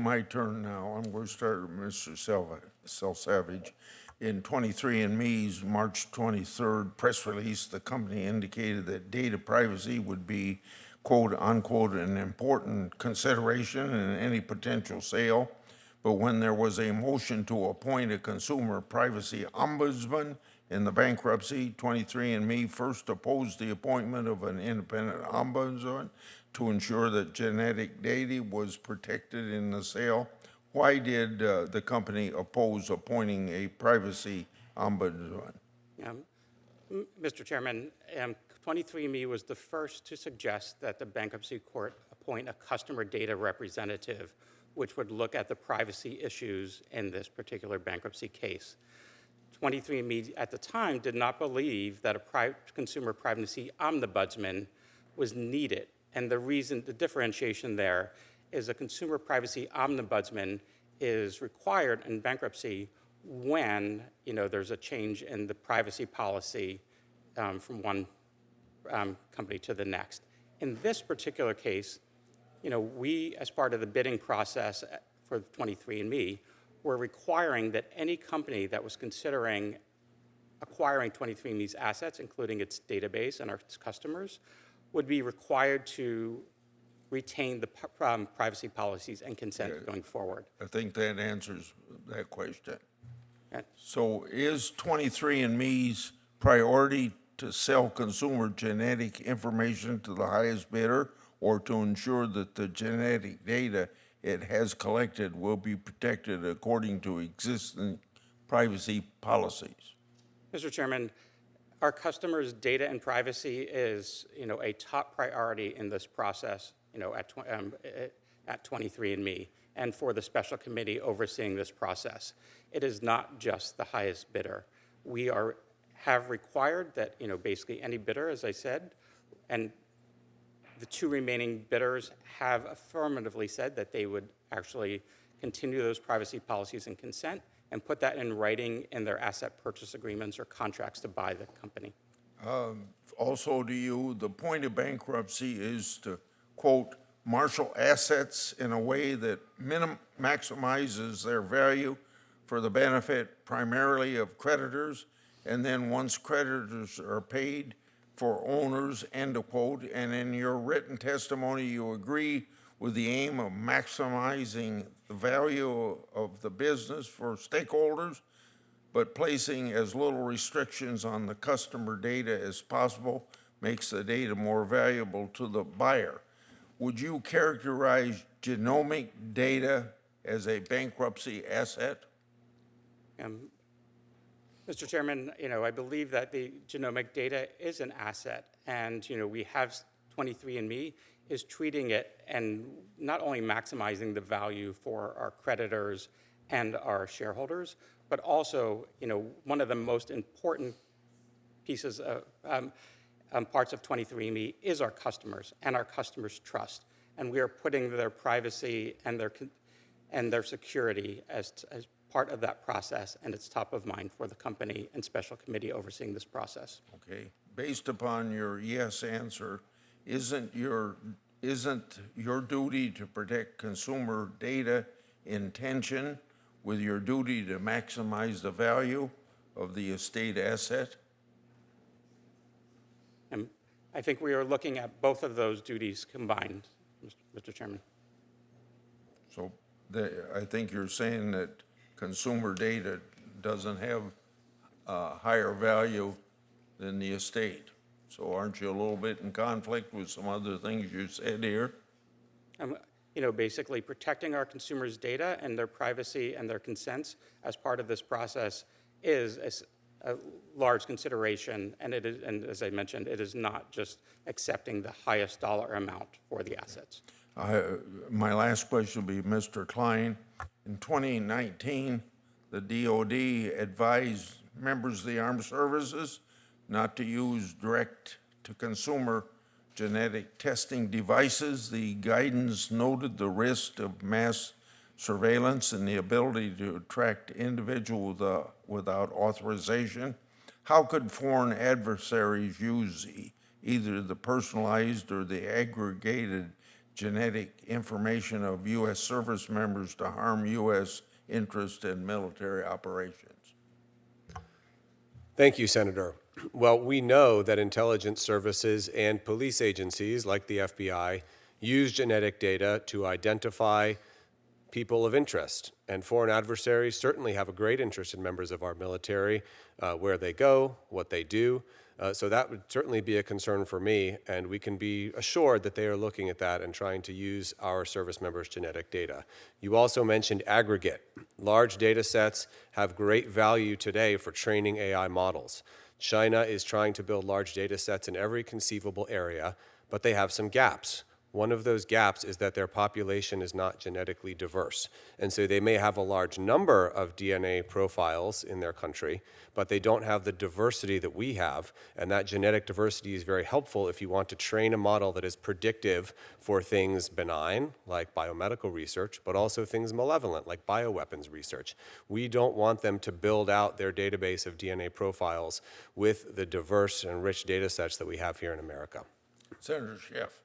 my turn now. I'm going to start with Mr. Savage. In 23andMe's March 23rd press release, the company indicated that data privacy would be, quote unquote, an important consideration in any potential sale. But when there was a motion to appoint a consumer privacy ombudsman in the bankruptcy, 23andMe first opposed the appointment of an independent ombudsman to ensure that genetic data was protected in the sale. Why did the company oppose appointing a privacy ombudsman? Mr. Chairman, 23andMe was the first to suggest that the bankruptcy court appoint a customer data representative, which would look at the privacy issues in this particular bankruptcy case. 23andMe at the time did not believe that a consumer privacy ombudsman was needed. And the differentiation there is a consumer privacy ombudsman is required in bankruptcy when there's a change in the privacy policy from one company to the next. In this particular case, we, as part of the bidding process for 23andMe, were requiring that any company that was considering acquiring 23andMe's assets, including its database and its customers, would be required to retain the privacy policies and consent going forward. I think that answers that question. Okay. So is 23andMe's priority to sell consumer genetic information to the highest bidder, or to ensure that the genetic data it has collected will be protected according to existing privacy policies? Mr. Chairman, our customers' data and privacy is, a top priority in this process, at 23andMe and for the special committee overseeing this process. It is not just the highest bidder. We have required that, basically any bidder, as I said, and the two remaining bidders have affirmatively said that they would actually continue those privacy policies and consent and put that in writing in their asset purchase agreements or contracts to buy the company. Also to you, the point of bankruptcy is to, quote, marshal assets in a way that maximizes their value for the benefit primarily of creditors, and then once creditors are paid, for owners, end of quote. And in your written testimony, you agree with the aim of maximizing the value of the business for stakeholders, but placing as little restrictions on the customer data as possible makes the data more valuable to the buyer. Would you characterize genomic data as a bankruptcy asset? Mr. Chairman, I believe that the genomic data is an asset, and we have 23andMe is treating it and not only maximizing the value for our creditors and our shareholders, but also, one of the most important pieces of parts of 23andMe is our customers and our customers' trust, and we are putting their privacy and their security as part of that process, and it's top of mind for the company and special committee overseeing this process. Okay. Based upon your yes answer, isn't your duty to protect consumer data in tension with your duty to maximize the value of the estate asset? And I think we are looking at both of those duties combined, Mr. Chairman. So I think you're saying that consumer data doesn't have a higher value than the estate. So aren't you a little bit in conflict with some other things you said here? Basically protecting our consumers' data and their privacy and their consents as part of this process is a large consideration, and it is, and as I mentioned, it is not just accepting the highest dollar amount for the assets. My last question will be Mr. Klein. In 2019, the DOD advised members of the armed services not to use direct-to-consumer genetic testing devices. The guidance noted the risk of mass surveillance and the ability to track individuals without authorization. How could foreign adversaries use either the personalized or the aggregated genetic information of U.S. service members to harm U.S. interests in military operations? Thank you, Senator. Well, we know that intelligence services and police agencies like the FBI use genetic data to identify people of interest. And foreign adversaries certainly have a great interest in members of our military, where they go, what they do. So that would certainly be a concern for me, and we can be assured that they are looking at that and trying to use our service members' genetic data. You also mentioned aggregate. Large data sets have great value today for training AI models. China is trying to build large data sets in every conceivable area, but they have some gaps. One of those gaps is that their population is not genetically diverse. And so they may have a large number of DNA profiles in their country, but they don't have the diversity that we have. And that genetic diversity is very helpful if you want to train a model that is predictive for things benign, like biomedical research, but also things malevolent, like bioweapons research. We don't want them to build out their database of DNA profiles with the diverse and rich data sets that we have here in America. Senator Schiff.